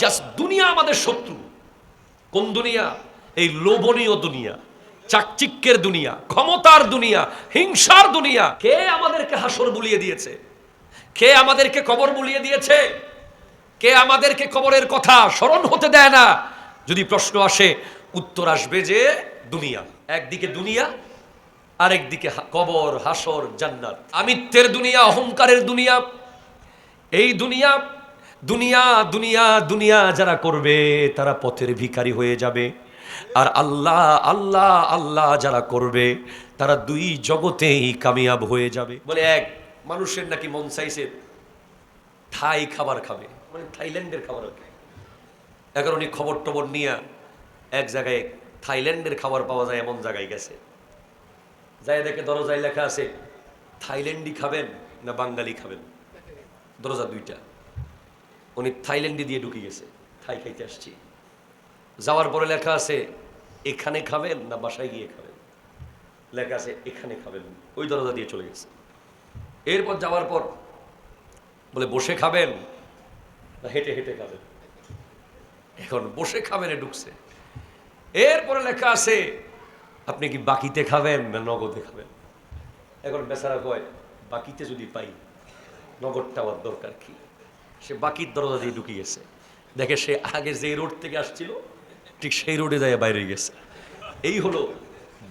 Just দুনিয়া আমাদের শত্রু। কোন দুনিয়া? এই লোভনীয় দুনিয়া, চাকচিক্যের দুনিয়া, ক্ষমতার দুনিয়া, হিংসার দুনিয়া। কে আমাদেরকে হাসর বুলিয়ে দিয়েছে? কে আমাদেরকে কবর বুলিয়ে দিয়েছে? কে আমাদেরকে কবরের কথা স্মরণ হতে দেয় না? যদি প্রশ্ন আসে, উত্তর আসবে যে দুনিয়া। একদিকে দুনিয়া, আরেকদিকে কবর, হাসর, জান্নাত। আমিত্বের দুনিয়া, অহংকারের দুনিয়া। এই দুনিয়া দুনিয়া দুনিয়া দুনিয়া যারা করবে তারা পথের ভিখারি হয়ে যাবে। আর আল্লাহ আল্লাহ আল্লাহ যারা করবে তারা দুই জগতেই কামিয়াব হয়ে যাবে। বলে এক মানুষের নাকি মন চাইছে থাই খাবার খাবে, মানে থাইল্যান্ডের খাবার আর কি। এখন উনি খবর টবর নিয়ে এক জায়গায় থাইল্যান্ডের খাবার পাওয়া যায় এমন জায়গায় গেছে। যাই দেখে দরজায় লেখা আছে থাইল্যান্ডি খাবেন না বাঙালি খাবেন, দরজা দুইটা। উনি থাইল্যান্ডে দিয়ে ঢুকে গেছে, থাই খাইতে আসছি। যাওয়ার পরে লেখা আছে এখানে খাবেন না বাসায় গিয়ে খাবেন, লেখা আছে এখানে খাবেন। ওই দরজা দিয়ে চলে গেছে। এরপর যাওয়ার পর বলে বসে খাবেন না হেঁটে হেঁটে খাবেন। এখন বসে খাবেনে ঢুকছে। এরপরে লেখা আছে আপনি কি বাকিতে খাবেন না নগদে খাবেন। এখন বেচারা কয় বাকিতে যদি পাই নগদটা আমার দরকার কি। সে বাকির দরজা দিয়ে ঢুকে গেছে। দেখে সে আগে যে রোড থেকে আসছিল ঠিক সেই রোডে যায় বাইরে গেছে। এই হলো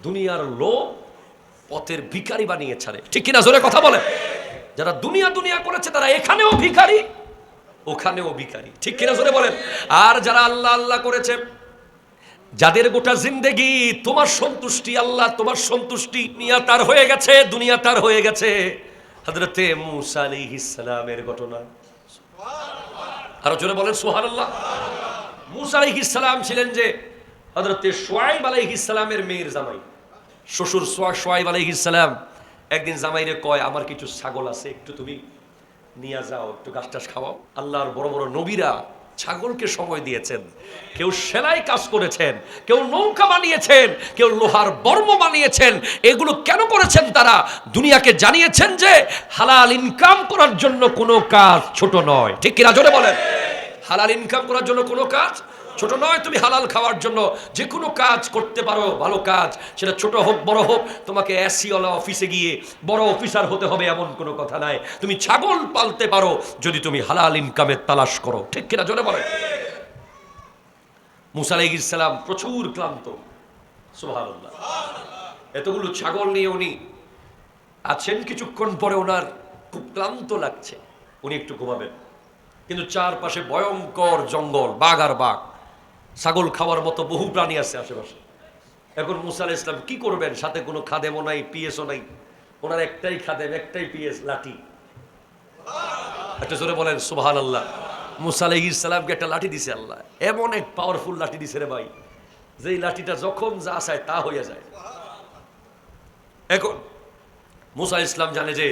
দুনিয়ার লোভ পথের ভিখারি বানিয়ে ছাড়ে। ঠিক কিনা জোরে কথা বলে? যারা দুনিয়া দুনিয়া করেছে তারা এখানেও ভিখারি ওখানেও ভিখারি। ঠিক কিনা জোরে বলেন? আর যারা আল্লাহ আল্লাহ করেছে, যাদের গোটা জিন্দেগি তোমার সন্তুষ্টি আল্লাহ তোমার সন্তুষ্টি নিয়া তার হয়ে গেছে, দুনিয়া তার হয়ে গেছে। হযরতে মূসা আলাইহিস সালামের ঘটনা, আরো জোরে বলেন সুবহানাল্লাহ। মূসা আলাইহিস সালাম ছিলেন যে হযরতে শুআয়ব আলাইহিস সালামের মেয়ের জামাই। শ্বশুর শুআয়ব আলাইহিস সালাম একদিন জামাইরে কয় আমার কিছু ছাগল আছে, একটু তুমি নিয়ে যাও, একটু ঘাস টাস খাওয়াও। আল্লাহর বড় বড় নবীরা ছাগলকে সময় দিয়েছেন। কেউ সেলাই কাজ করেছেন, কেউ নৌকা বানিয়েছেন, কেউ লোহার বর্ম বানিয়েছেন। এগুলো কেন করেছেন? তারা দুনিয়াকে জানিয়েছেন যে হালাল ইনকাম করার জন্য কোনো কাজ ছোট নয়। ঠিক কিনা জোরে বলেন? হালাল ইনকাম করার জন্য কোনো কাজ ছোট নয়। তুমি হালাল খাওয়ার জন্য যে কোনো কাজ করতে পারো, ভালো কাজ, সেটা ছোট হোক বড় হোক। তোমাকে এসিওয়ালা অফিসে গিয়ে বড় অফিসার হতে হবে এমন কোনো কথা নাই। তুমি ছাগল পালতে পারো যদি তুমি হালাল ইনকামের তালাশ করো। ঠিক কিনা জোরে বলে? মূসা আলাইহিস সালাম প্রচুর ক্লান্ত, সুবহানাল্লাহ। এতগুলো ছাগল নিয়ে উনি আছেন, কিছুক্ষণ পরে ওনার খুব ক্লান্ত লাগছে, উনি একটু ঘুমাবেন। কিন্তু চারপাশে ভয়ঙ্কর জঙ্গল, বাঘ আর বাঘ, ছাগল খাওয়ার মতো বহু প্রাণী আছে আশেপাশে। এখন মূসা আলাইহিস সালাম কি করবেন? সাথে কোনো খাদেমও নাই, পিএসও নাই। ওনার একটাই খাদেম, একটাই পিএস, লাঠি। একটা জোরে বলেন সুবহানাল্লাহ। মূসা আলাইহিস সালামকে একটা লাঠি দিছে আল্লাহ, এমন এক পাওয়ারফুল লাঠি দিছে রে ভাই, যেই লাঠিটা যখন যা চায় তা হয়ে যায়। এখন মূসা আলাইহিস সালাম জানে যে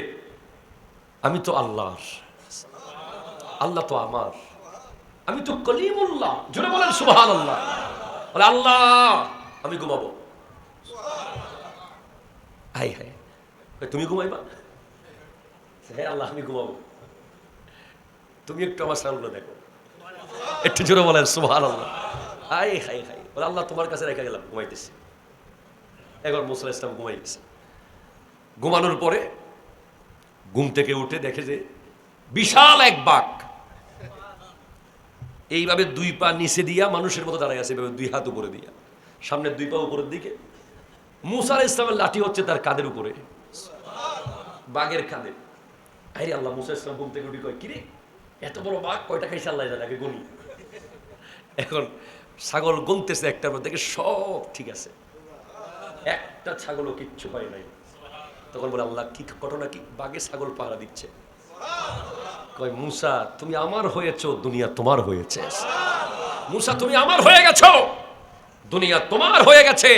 আমি তো আল্লাহর, আল্লাহ তো আমার, আমি তো কলিমুল্লাহ। জোরে বলেন সুবহানাল্লাহ। বলে আল্লাহ আমি ঘুমাবো। হাই হাই, তুমি ঘুমাইবা? হ্যাঁ আল্লাহ আমি ঘুমাবো, তুমি একটু আমার সামনে দেখো। একটু জোরে বলেন সুবহানাল্লাহ। High high high. বলে আল্লাহ তোমার কাছে রেখে গেলাম, ঘুমাইতেছি। এখন মূসা আলাইহিস সালাম ঘুমাই গেছে। ঘুমানোর পরে ঘুম থেকে উঠে দেখে যে বিশাল এক বাঘ এইভাবে দুই পা নিচে দিয়া মানুষের মতো দাঁড়ায় আছে, এইভাবে দুই হাত উপরে দিয়া, সামনে দুই পা উপরের দিকে। মূসা আলাইহিস সালামের লাঠি হচ্ছে তার কাঁধের উপরে, বাঘের কাঁধে। আরে আল্লাহ, মূসা আলাইহিস সালাম ঘুম থেকে উঠে কয় কিরে এত বড় বাঘ, কয়টা খাইছে আল্লাহ জানে, আগে গুনি। এখন ছাগল গুনতেছে, একটার মধ্যে দেখে সব ঠিক আছে, একটা ছাগলও কিচ্ছু পায় নাই। তখন বলে আল্লাহ কি ঘটনা কি? বাঘে ছাগল পাহারা দিচ্ছে। কয় মূসা তুমি আমার হয়েছো, দুনিয়া তোমার হয়েছে। মূসা তুমি আমার হয়ে গেছো, দুনিয়া তোমার হয়ে গেছে।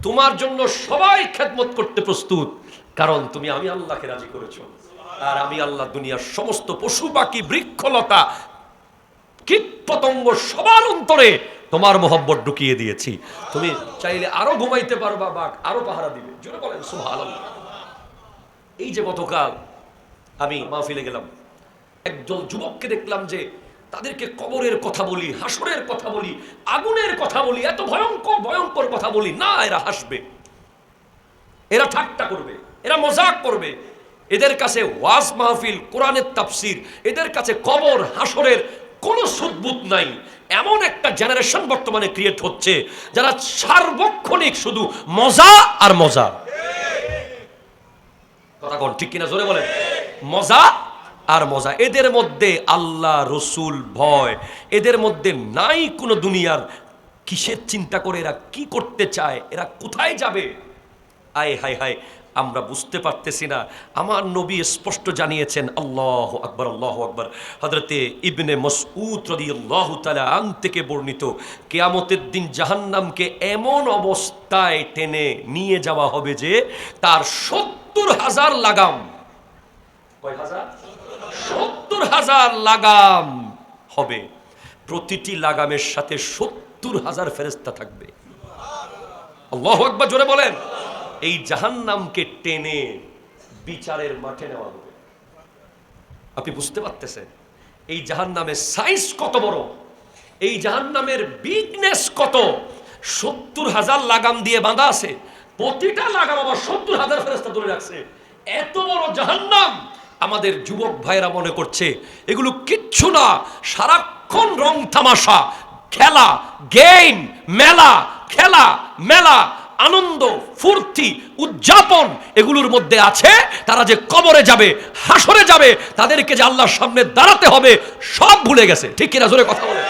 তোমার জন্য সবাই খেদমত করতে প্রস্তুত, কারণ তুমি আমি আল্লাহকে রাজি করেছো। আর আমি আল্লাহ দুনিয়ার সমস্ত পশু পাখি বৃক্ষলতা কীট পতঙ্গ সবার অন্তরে তোমার মোহব্বত ঢুকিয়ে দিয়েছি। তুমি চাইলে আরো ঘুমাইতে পারবা, বাঘ আরো পাহারা দিবে। জোরে বলেন সুবহানাল্লাহ। এই যে গতকাল আমি মাহফিলে গেলাম, একজন যুবককে দেখলাম যে তাদেরকে কবরের কথা বলি, হাসরের কথা বলি, আগুনের কথা বলি, এত ভয়ঙ্কর ভয়ঙ্কর কথা বলি, না এরা হাসবে, এরা ঠাট্টা করবে, এরা মজাক করবে। এদের কাছে ওয়াজ মাহফিল, কোরআনের তাফসির, এদের কাছে কবর হাসরের কোনো সুদবুত নাই। এমন একটা জেনারেশন বর্তমানে ক্রিয়েট হচ্ছে যারা সার্বক্ষণিক শুধু মজা আর মজা। কথা কোন ঠিক কিনা জোরে বলেন? মজা আর মজা। এদের মধ্যে আল্লাহ রসুল ভয় এদের মধ্যে নাই কোনো। দুনিয়ার কিসের চিন্তা করে এরা কি করতে চায়, এরা কোথায় যাবে, আয় হায় হায় আমরা বুঝতে পারতেছি না। আমার নবী স্পষ্ট জানিয়েছেন, আল্লাহু আকবার আল্লাহু আকবার। হযরতে ইবনে মাসউদ রাদিয়াল্লাহু তাআলা আন থেকে বর্ণিত, কিয়ামতের দিন জাহান্নামকে এমন অবস্থায় টেনে নিয়ে যাওয়া হবে যে তার ৭০,০০০ লাগাম, কয় হাজার? ৭০,০০০ লাগাম হবে। প্রতিটি লাগামের সাথে ৭০,০০০ ফেরেশতা থাকবে। আল্লাহু আকবার জোরে বলেন। এই জাহান্নামকে টেনে বিচারের মাঠে নেওয়া হবে। আপনি বুঝতে পারতেছেন এই জাহান্নামের সাইজ কত বড়, এই জাহান্নামের বিগনেস কত। ৭০,০০০ লাগাম দিয়ে বাঁধা আছে, প্রতিটা লাগাম আবার ৭০,০০০ ফেরেশতা ধরে রাখছে। এত বড় জাহান্নাম। আমাদের যুবক ভাইরা মনে করছে এগুলো কিচ্ছু না, সারাক্ষণ রং তামাশা, খেলা, গেম, মেলা, খেলা মেলা, আনন্দ ফুর্তি উদযাপন এগুলোর মধ্যে আছে। তারা যে কবরে যাবে, হাসরে যাবে, তাদেরকে যে আল্লাহর সামনে দাঁড়াতে হবে সব ভুলে গেছে। ঠিক কিনা জোরে কথা বলে?